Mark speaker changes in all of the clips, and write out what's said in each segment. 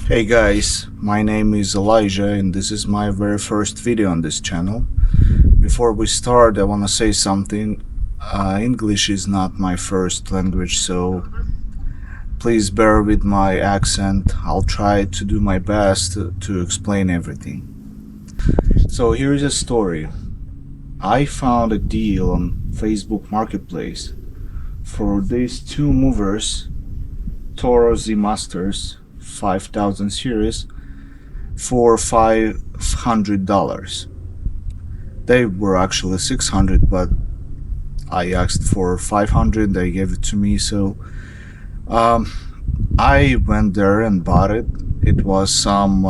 Speaker 1: Hey guys, my name is Elijah and this is my very first video on this channel. Before we start, I want to say something. English is not my first language, so please bear with my accent. I'll try to do my best to explain everything. So here's a story. I found a deal on Facebook Marketplace for these two movers, Toro Z Masters 5000 series, for $500. They were actually 600, but I asked for 500. They gave it to me, so I went there and bought it. It was some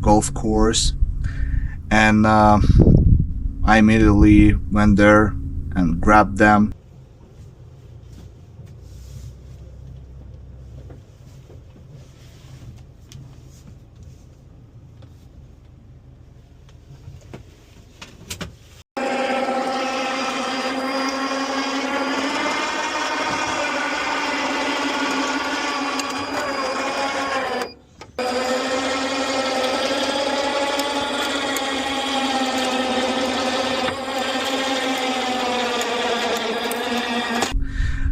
Speaker 1: golf course, and I immediately went there and grabbed them.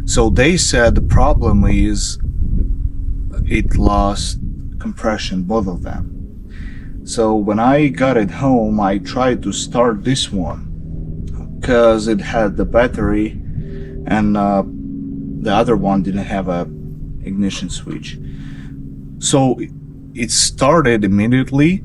Speaker 1: So they said the problem is it lost compression, both of them. So when I got it home, I tried to start this one because it had the battery, and the other one didn't have a ignition switch. So it started immediately.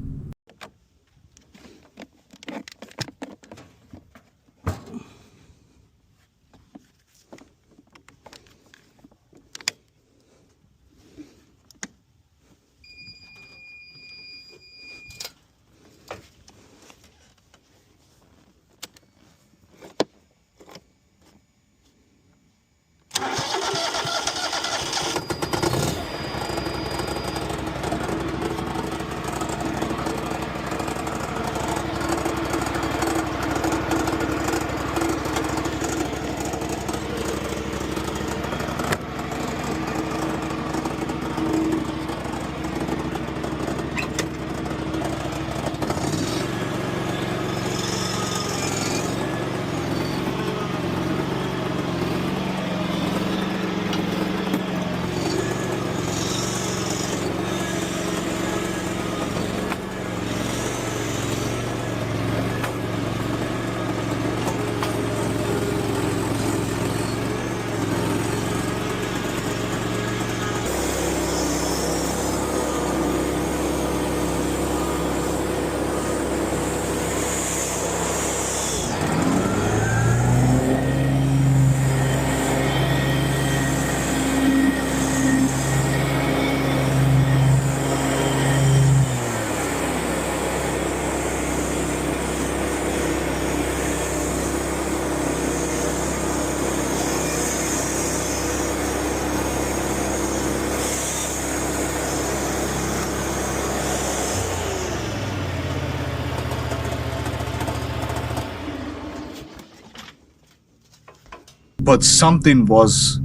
Speaker 1: But something was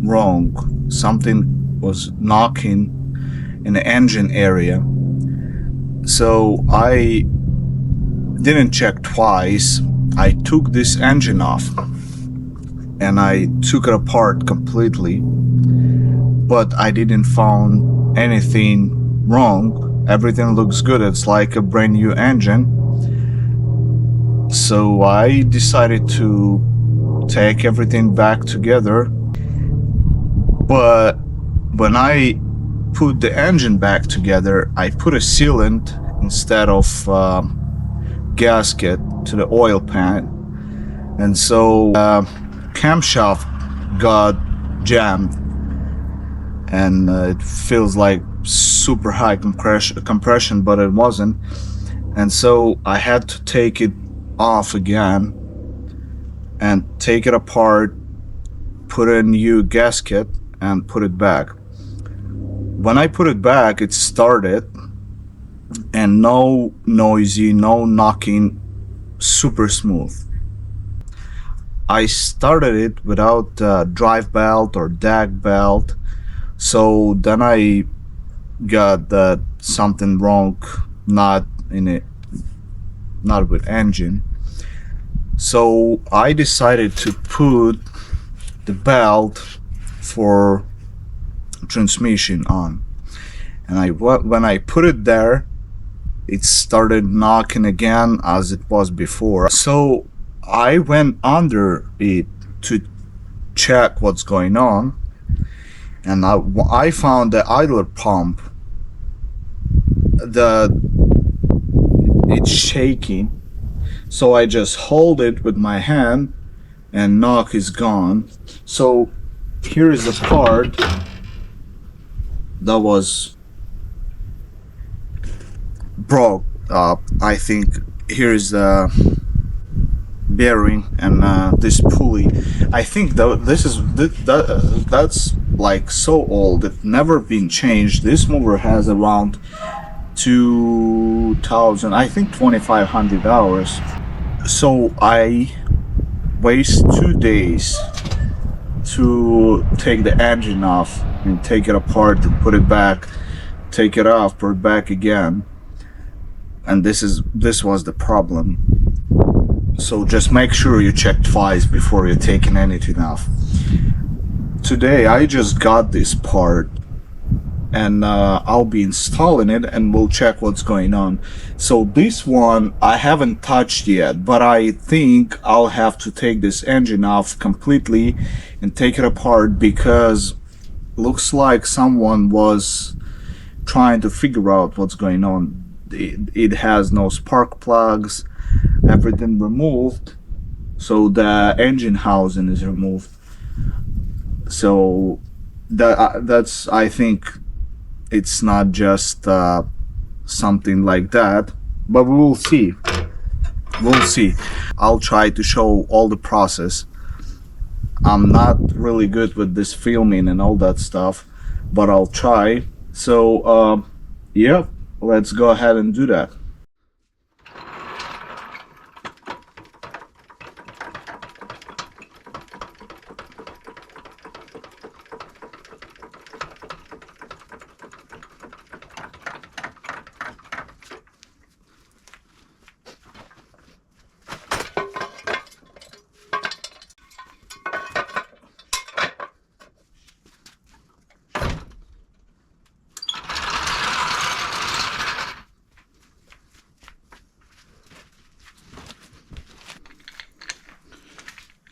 Speaker 1: wrong. Something was knocking in the engine area. So I didn't check twice. I took this engine off and I took it apart completely, but I didn't find anything wrong. Everything looks good. It's like a brand new engine. So I decided to take everything back together, but when I put the engine back together, I put a sealant instead of gasket to the oil pan, and so camshaft got jammed, and it feels like super high compression, but it wasn't, and so I had to take it off again and take it apart, put a new gasket, and put it back. When I put it back, it started, and no noisy, no knocking, super smooth. I started it without drive belt or dag belt, so then I got that something wrong, not in it, not with engine. So I decided to put the belt for transmission on, and when I put it there, it started knocking again as it was before. So I went under it to check what's going on, and I found the idler pump, the it's shaking. So I just hold it with my hand and knock is gone. So here is the part that was broke up. I think here is the bearing and this pulley. I think that's like so old, it never been changed. This mower has around 2000, I think 2500 hours. So I waste 2 days to take the engine off and take it apart and put it back, take it off, put it back again. And this was the problem. So just make sure you check twice before you're taking anything off. Today I just got this part, and I'll be installing it and we'll check what's going on. So this one I haven't touched yet, but I think I'll have to take this engine off completely and take it apart, because looks like someone was trying to figure out what's going on. It has no spark plugs, everything removed, so the engine housing is removed. So that's, I think it's not just something like that, but we will see. We'll see. I'll try to show all the process. I'm not really good with this filming and all that stuff, but I'll try. So yeah, let's go ahead and do that.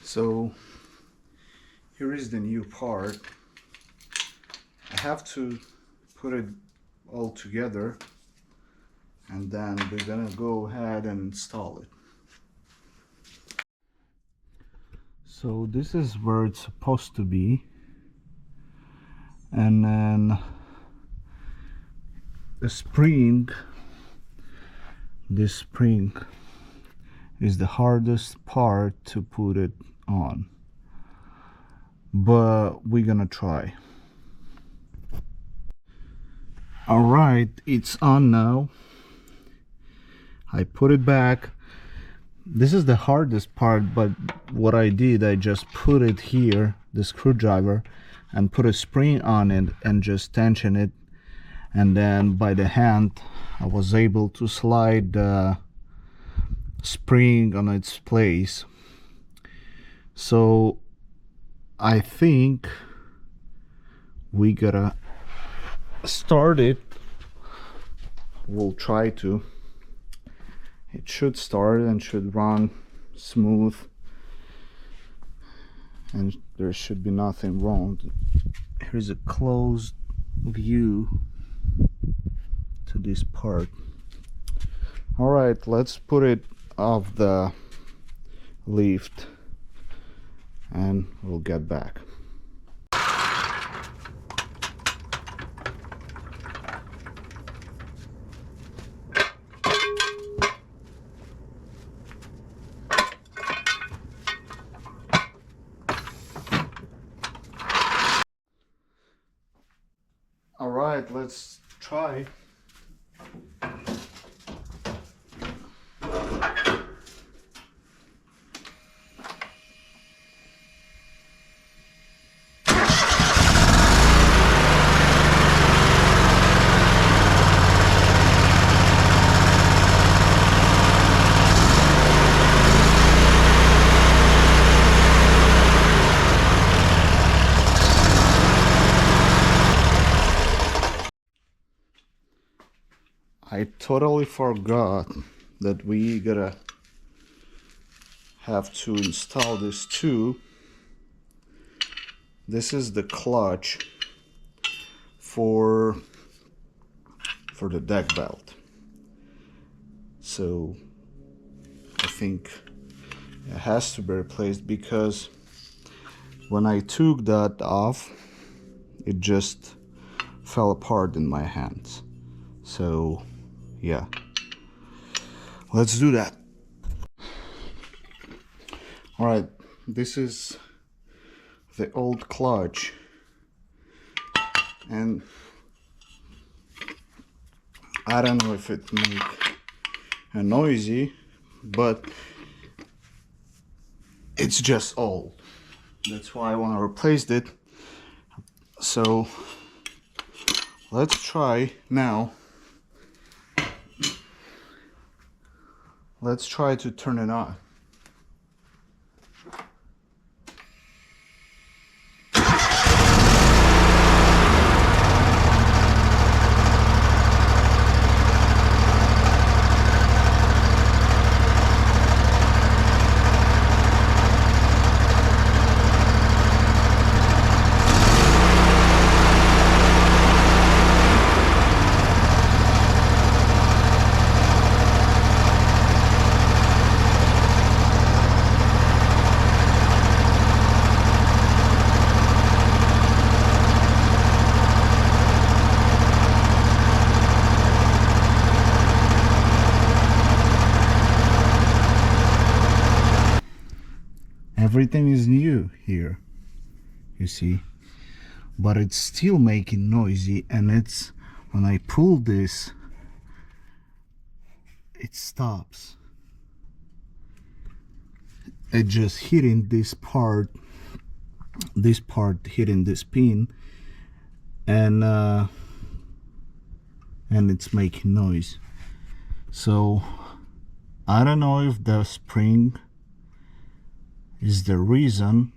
Speaker 1: So here is the new part. I have to put it all together, and then we're gonna go ahead and install it. So this is where it's supposed to be, and then the spring, this spring is the hardest part to put it on, but we're gonna try. All right, it's on now. I put it back. This is the hardest part, but what I did, I just put it here, the screwdriver, and put a spring on it and just tension it, and then by the hand I was able to slide the spring on its place. So I think we gotta start it. We'll try to. It should start and should run smooth, and there should be nothing wrong. Here's a closed view to this part. All right, let's put it off the lift and we'll get back. All right, let's try. I totally forgot that we gotta have to install this too. This is the clutch for the deck belt. So I think it has to be replaced because when I took that off, it just fell apart in my hands. So yeah, let's do that. All right, this is the old clutch, and I don't know if it make a noisy, but it's just old. That's why I want to replace it. So let's try now. Let's try to turn it on. Everything is new here, you see, but it's still making noisy, and it's when I pull this, it stops. It just hitting this part hitting this pin, and it's making noise. So I don't know if the spring is the reason,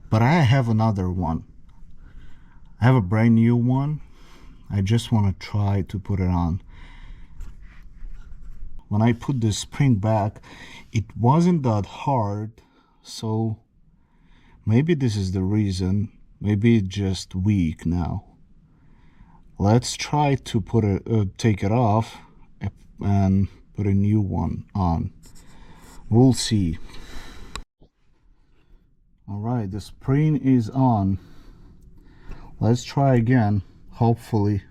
Speaker 1: but I have another one. I have a brand new one. I just want to try to put it on. When I put the spring back, it wasn't that hard, so maybe this is the reason. Maybe it's just weak now. Let's try to put it take it off and put a new one on. We'll see. All right, the spring is on. Let's try again. Hopefully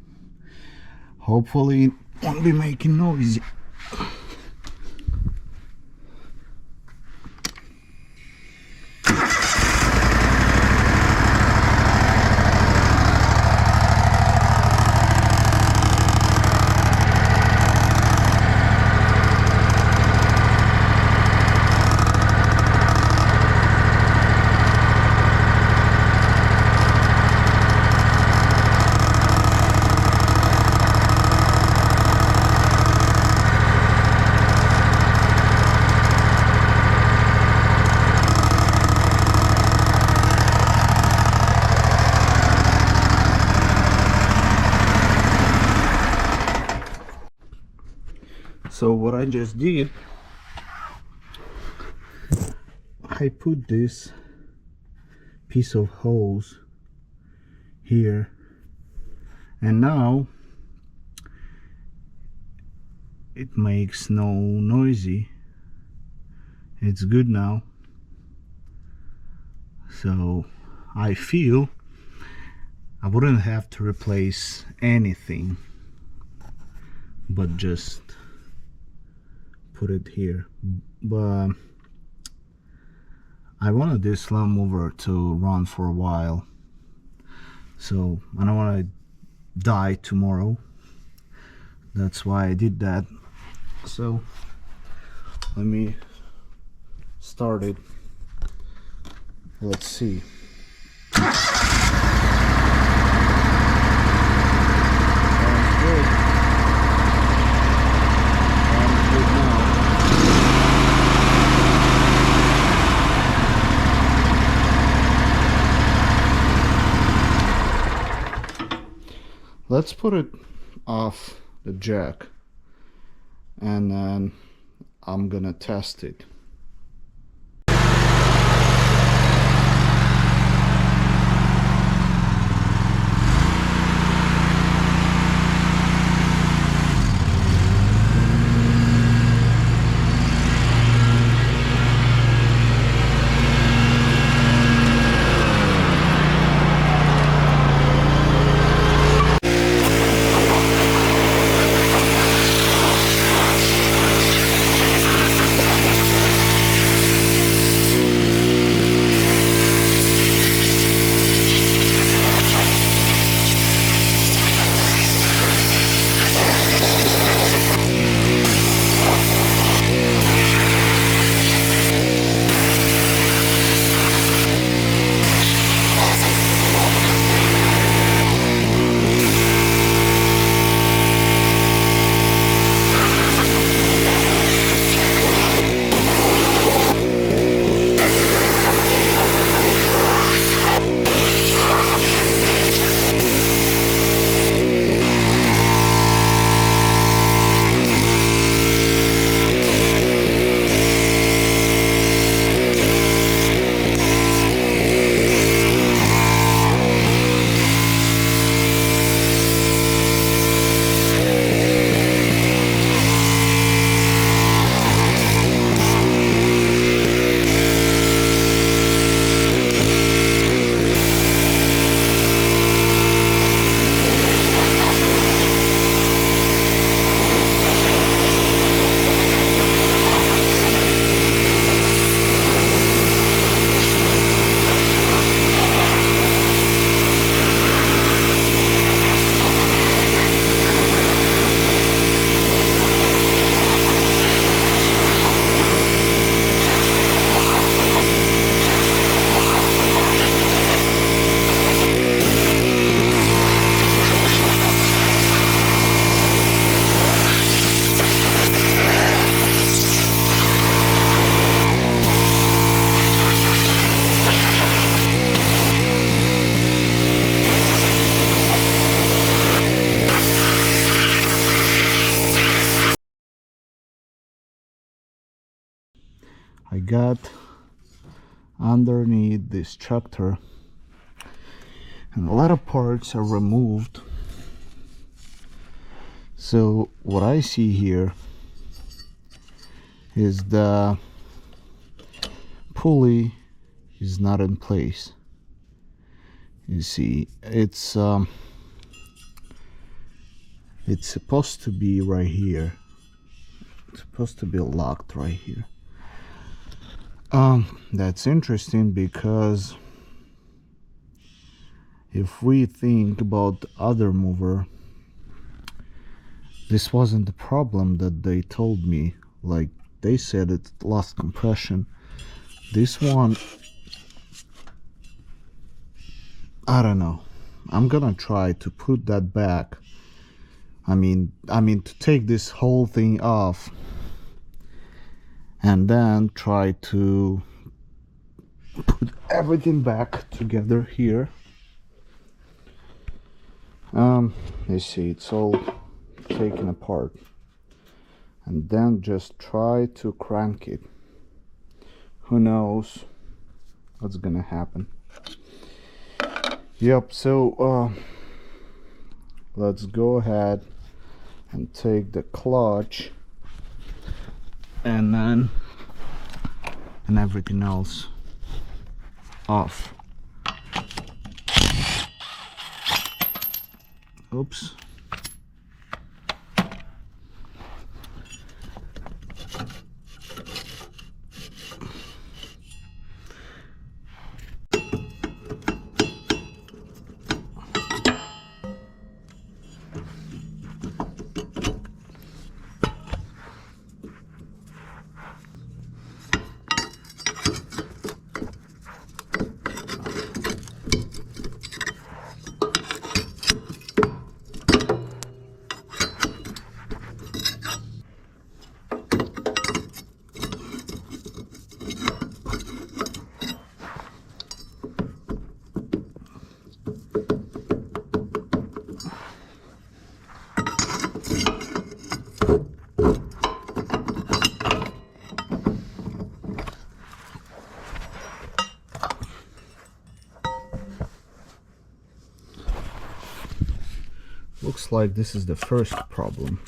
Speaker 1: it won't be making noise. So what I just did, I put this piece of hose here, and now it makes no noisy. It's good now. So I feel I wouldn't have to replace anything, but just put it here. But I wanted this lawnmower to run for a while, so I don't want to die tomorrow. That's why I did that. So let me start it. Let's see. Let's put it off the jack, and then I'm gonna test it. I got underneath this tractor, and a lot of parts are removed. So what I see here is the pulley is not in place. You see, it's supposed to be right here. It's supposed to be locked right here. That's interesting, because if we think about the other mover, this wasn't the problem that they told me. Like, they said it lost compression. This one, I don't know. I'm gonna try to put that back. I mean to take this whole thing off and then try to put everything back together here. You see, it's all taken apart, and then just try to crank it. Who knows what's gonna happen. Yep, so let's go ahead and take the clutch and then everything else off. Oops. Looks like this is the first problem.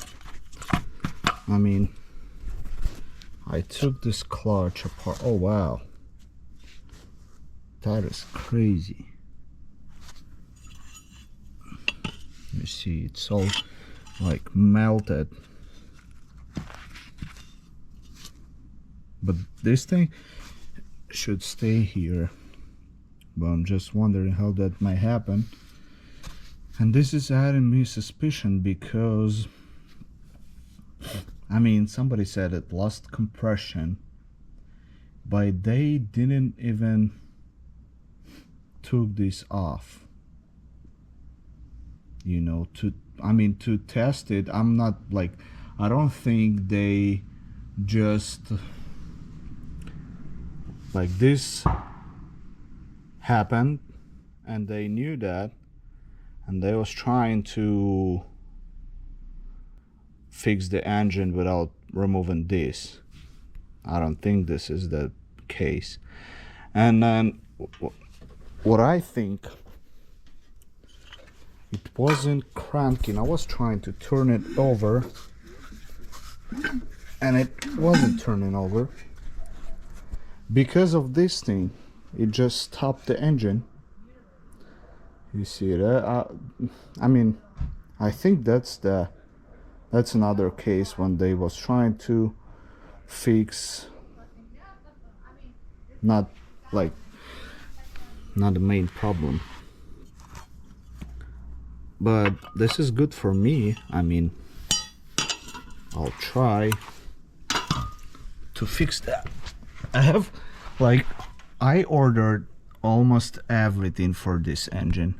Speaker 1: I mean, I took this clutch apart. Oh wow, that is crazy. You see, it's all like melted. But this thing should stay here. But I'm just wondering how that might happen. And this is adding me suspicion because, I mean, somebody said it lost compression, but they didn't even took this off. You know, to test it. I'm not like, I don't think they just like this happened and they knew that and they was trying to fix the engine without removing this. I don't think this is the case. And then what I think, it wasn't cranking. I was trying to turn it over and it wasn't turning over. Because of this thing, it just stopped the engine. You see that? I mean, I think that's another case when they was trying to fix, not the main problem. But this is good for me. I mean, I'll try to fix that. I ordered almost everything for this engine,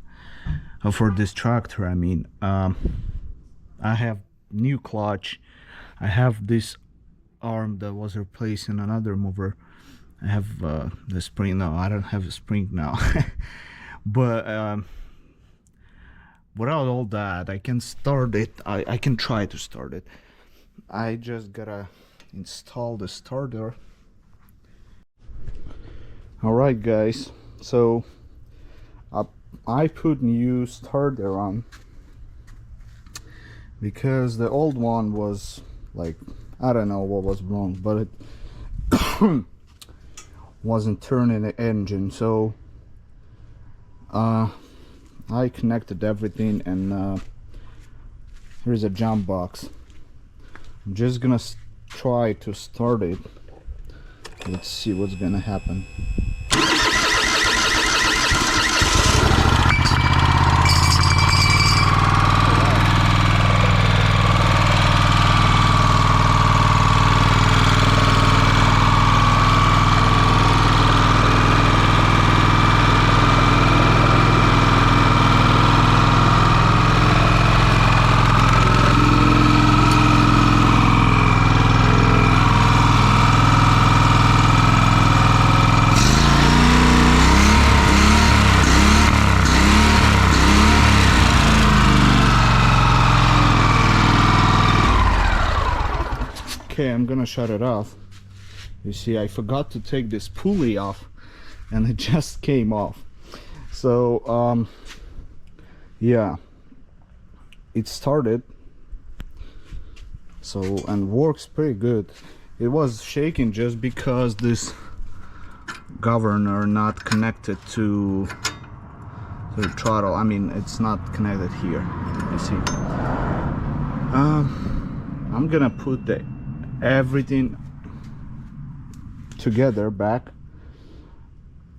Speaker 1: for this tractor. I mean, I have new clutch. I have this arm that was replaced in another mower. I have the spring. No, I don't have a spring now. But without all that, I can start it. I can try to start it. I just gotta install the starter. Alright guys, so I put new starter on because the old one was like, I don't know what was wrong, but it wasn't turning the engine. So I connected everything, and here's a jump box. I'm just gonna try to start it. Let's see what's gonna happen. Okay, I'm gonna shut it off. You see, I forgot to take this pulley off and it just came off. So yeah, it started, so, and works pretty good. It was shaking just because this governor not connected to the throttle. I mean, it's not connected here, you see. I'm gonna put everything together back,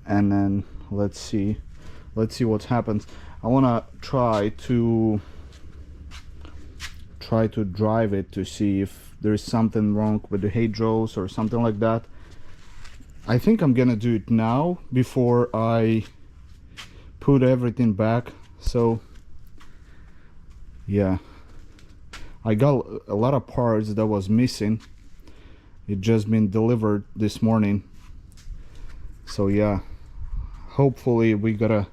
Speaker 1: and then let's see what happens. I want to try to drive it to see if there's something wrong with the hydros or something like that. I think I'm gonna do it now before I put everything back. So yeah, I got a lot of parts that was missing. It just been delivered this morning. So yeah, hopefully we gotta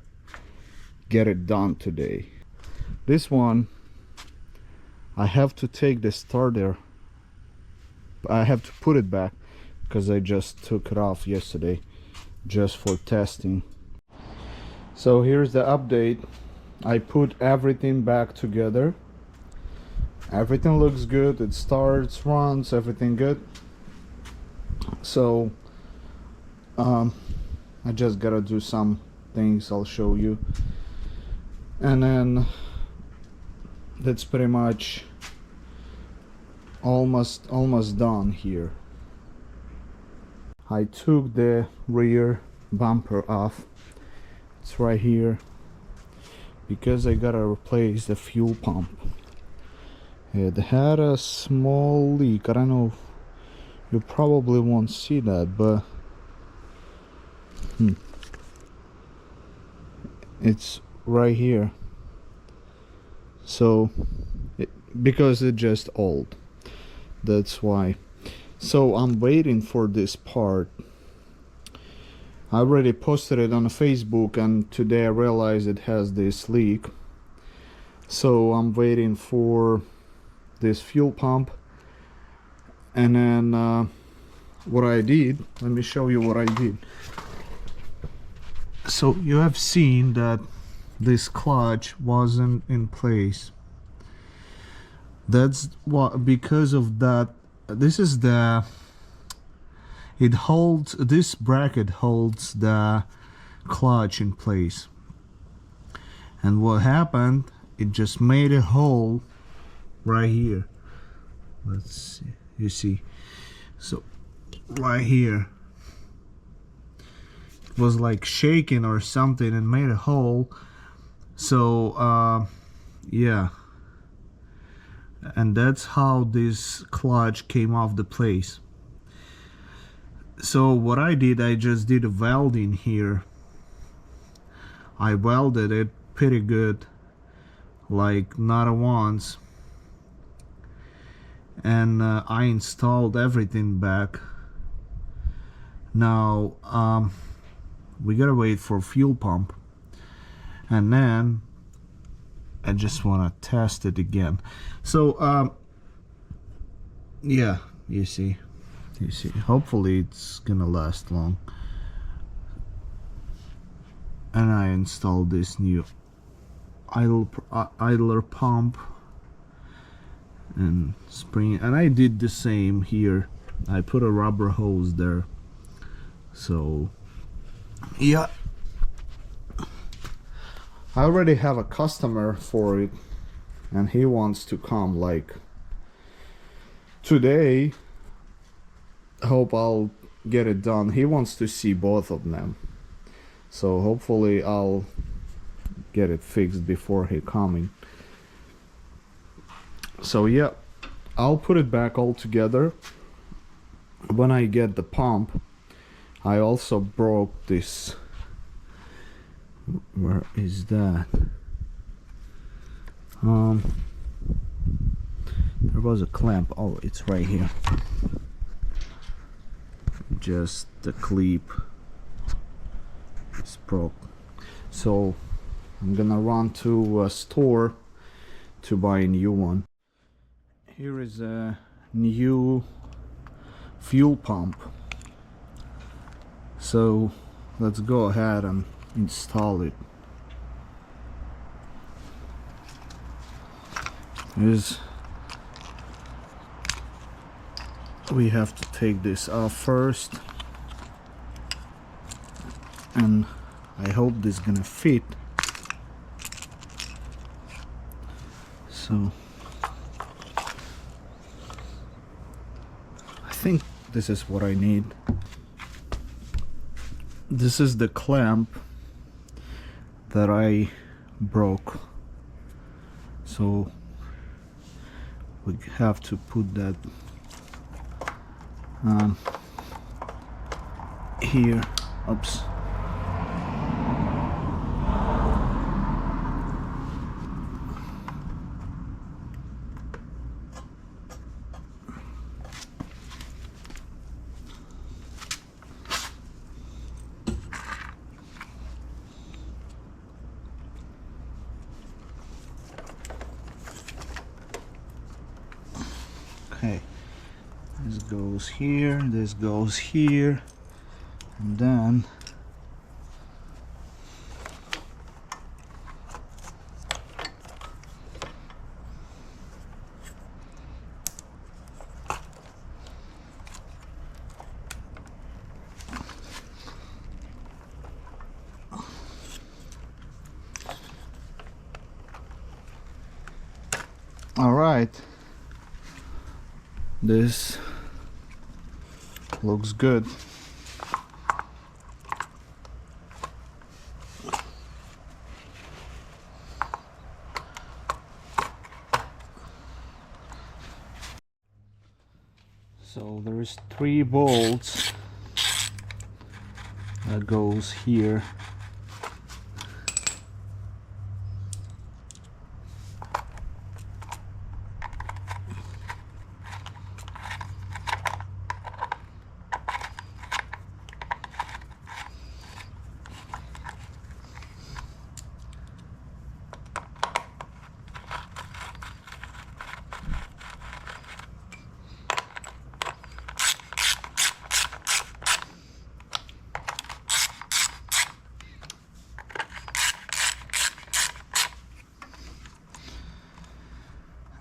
Speaker 1: get it done today. This one, I have to take the starter. I have to put it back because I just took it off yesterday just for testing. So here's the update. I put everything back together. Everything looks good. It starts, runs, everything good. So I just gotta do some things. I'll show you, and then that's pretty much almost done here. I took the rear bumper off. It's right here because I gotta replace the fuel pump. It had a small leak. I don't know, you probably won't see that, but it's right here. So because it's just old, that's why. So I'm waiting for this part. I already posted it on Facebook, and today I realized it has this leak. So I'm waiting for this fuel pump, and then what I did, let me show you what I did. So you have seen that this clutch wasn't in place. That's what, because of that, this is the, it holds, this bracket holds the clutch in place, and what happened, it just made a hole right here. Let's see, you see, so right here it was like shaking or something and made a hole. So yeah, and that's how this clutch came off the place. So what I did, I just did a welding here. I welded it pretty good, like not once, and I installed everything back. Now we gotta wait for fuel pump, and then I just want to test it again. So yeah, you see, hopefully it's gonna last long. And I installed this new idler pump and spring, and I did the same here. I put a rubber hose there. So yeah, I already have a customer for it, and he wants to come like today. Hope I'll get it done. He wants to see both of them, so hopefully I'll get it fixed before he coming. So yeah, I'll put it back all together. When I get the pump, I also broke this. Where is that? There was a clamp. Oh, it's right here. Just the clip is broke. So I'm gonna run to a store to buy a new one. Here is a new fuel pump. So let's go ahead and install it. We have to take this off first, and I hope this is gonna fit. So I think this is what I need. This is the clamp that I broke, so we have to put that here. Oops. Okay, this goes here, this goes here, and then All right, this looks good. So there's 3 bolts that goes here.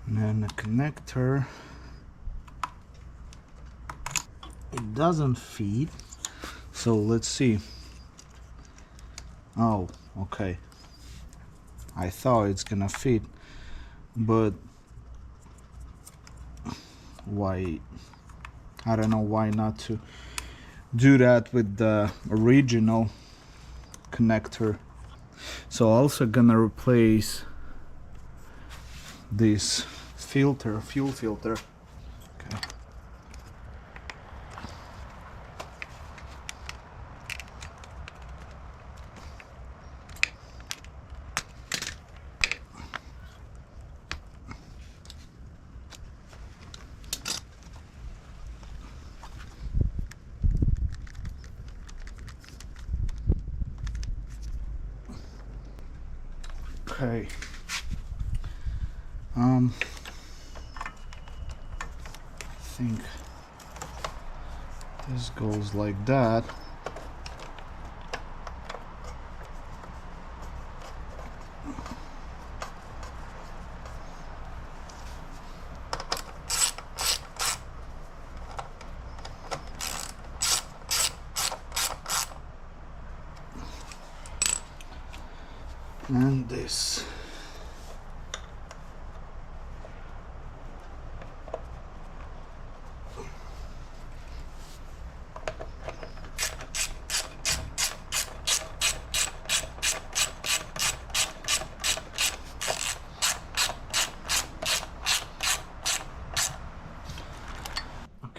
Speaker 1: And then the connector, it doesn't feed, so let's see. Oh, okay, I thought it's gonna fit, but why, I don't know why not to do that with the original connector. So also gonna replace this filter, fuel filter. Okay. Okay. I think this goes like that. And this.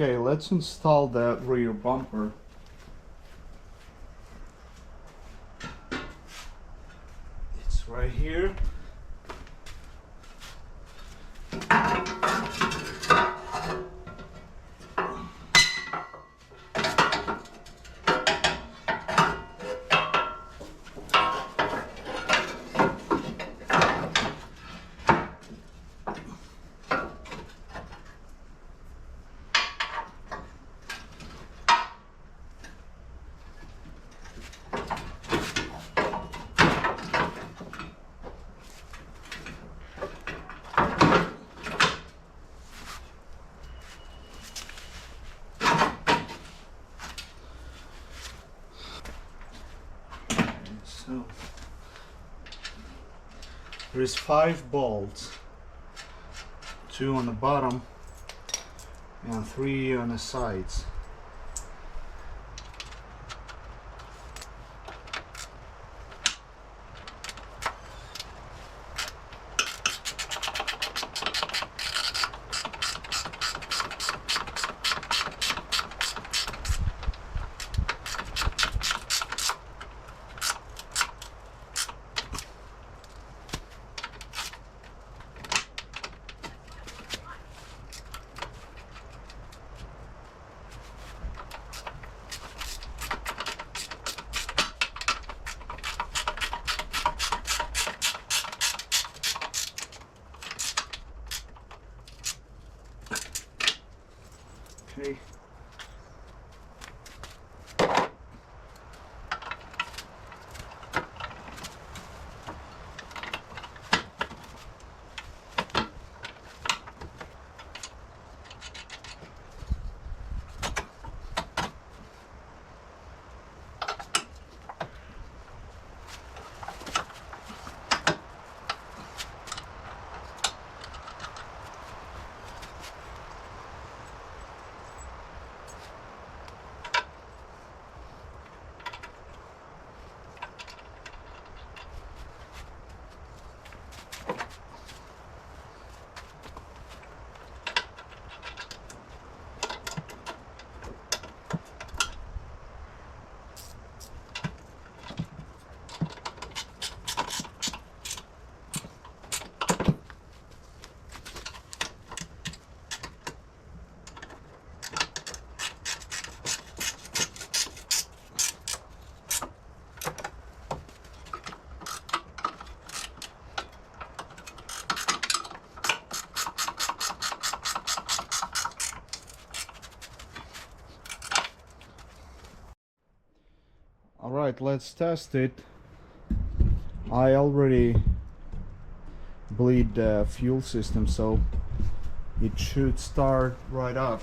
Speaker 1: Okay, let's install the rear bumper. It's right here. So there's 5 bolts, 2 on the bottom and 3 on the sides. Okay. Alright, let's test it. I already bleed the fuel system, so it should start right up.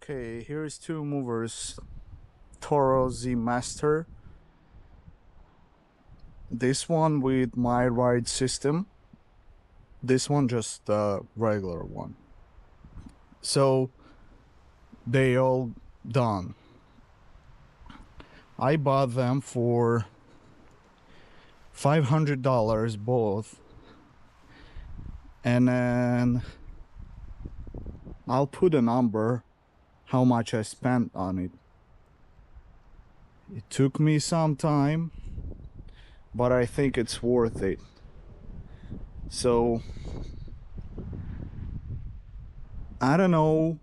Speaker 1: Okay, here's two movers. Toro Z Master. This one with my ride system. This one just a regular one. So they all done. I bought them for $500 both, and then I'll put a number how much I spent on it. It took me some time, but I think it's worth it. So I don't know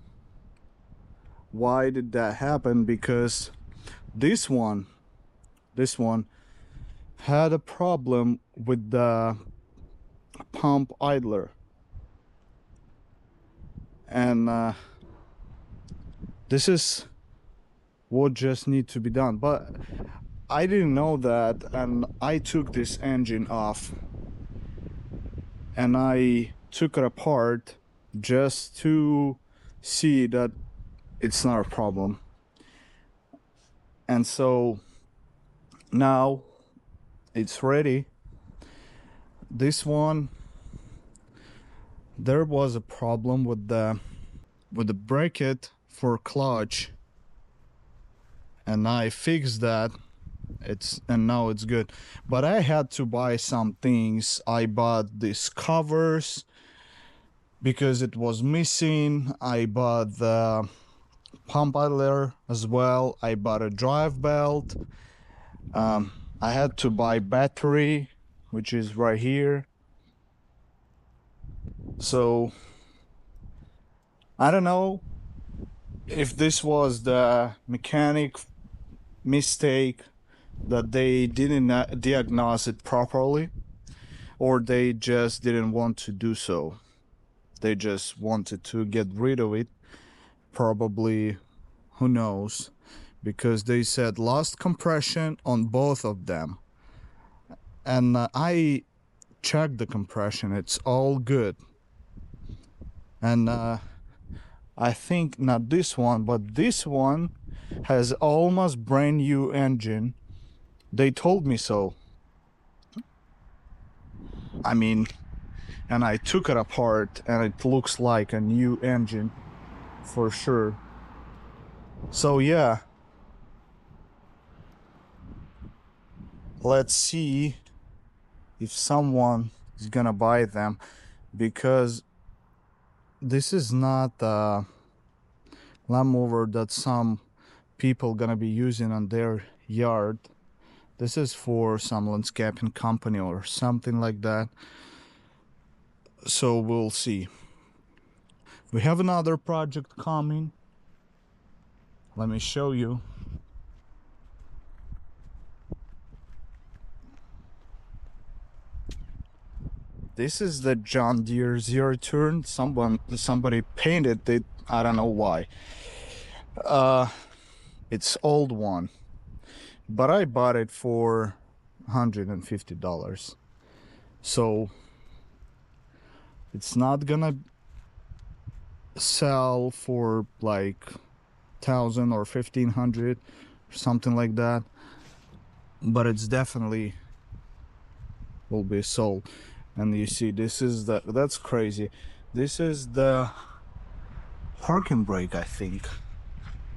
Speaker 1: why did that happen, because this one had a problem with the pump idler, and this is what just need to be done. But I didn't know that, and I took this engine off and I took it apart just to see that it's not a problem. And so now it's ready. This one, there was a problem with the bracket for clutch, and I fixed that. And now it's good. But I had to buy some things. I bought these covers because it was missing. I bought the pump idler as well. I bought a drive belt. I had to buy battery, which is right here. So I don't know if this was the mechanic mistake, that they didn't diagnose it properly, or they just didn't want to do so. They just wanted to get rid of it, probably, who knows, because they said lost compression on both of them. And I checked the compression, it's all good. And I think not this one, but this one has almost brand new engine. They told me so. I mean, and I took it apart and it looks like a new engine for sure. So yeah, let's see if someone is gonna buy them, because this is not a lawn mower that some people gonna be using on their yard. This is for some landscaping company or something like that. So we'll see. We have another project coming. Let me show you. This is the John Deere Zero Turn. Somebody painted it. I don't know why. It's old one, but I bought it for $150. So it's not gonna sell for like 1,000 or 1,500 or something like that, but it's definitely will be sold. And you see, this is that's crazy. This is the parking brake, I think,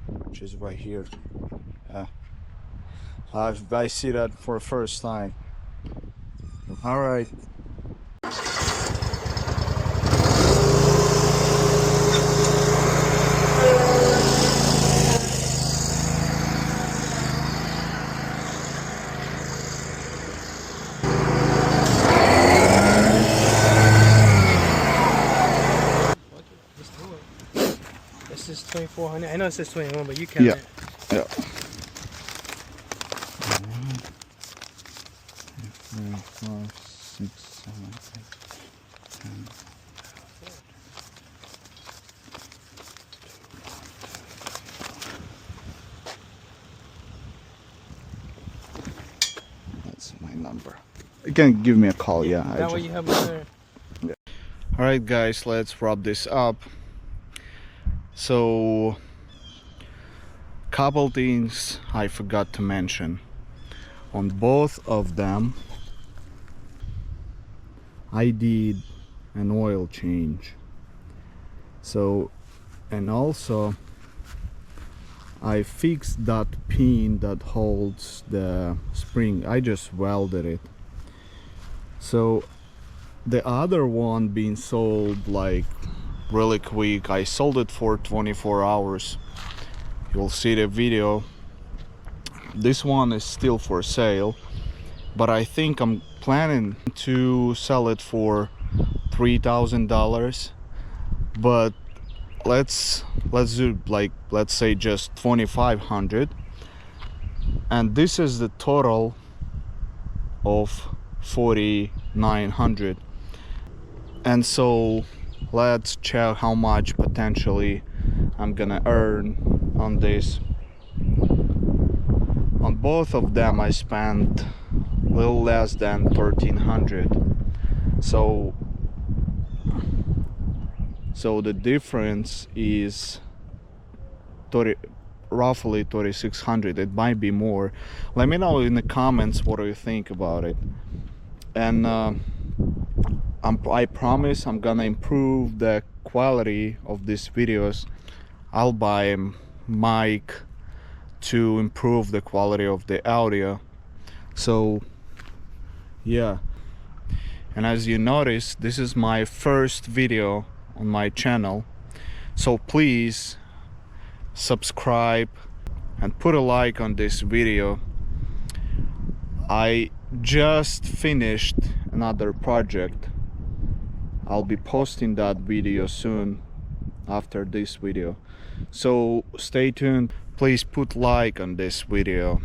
Speaker 1: which is right here. I see that for the first time. All right.
Speaker 2: This is 2,400. I know it says 21, but you count it.
Speaker 1: Yeah. 4, 5, 6, 7, 8, 10. That's my number. You can give me a call. Yeah.
Speaker 2: That way you have my there.
Speaker 1: Yeah. All right, guys. Let's wrap this up. So, couple things I forgot to mention. On both of them, I did an oil change. So, and also I fixed that pin that holds the spring. I just welded it. So the other one being sold like really quick. I sold it for 24 hours. You'll see the video. This one is still for sale, but I think I'm planning to sell it for $3,000. But let's do like, let's say just 2,500. And this is the total of 4,900. And so let's check how much potentially I'm gonna earn on this. On both of them I spent a little less than 1,300. So the difference is roughly 3,600. It might be more. Let me know in the comments what do you think about it. And I promise I'm gonna improve the quality of these videos. I'll buy a mic to improve the quality of the audio. So yeah, and as you notice, this is my first video on my channel, so please subscribe and put a like on this video. I just finished another project. I'll be posting that video soon after this video, so stay tuned. Please put like on this video.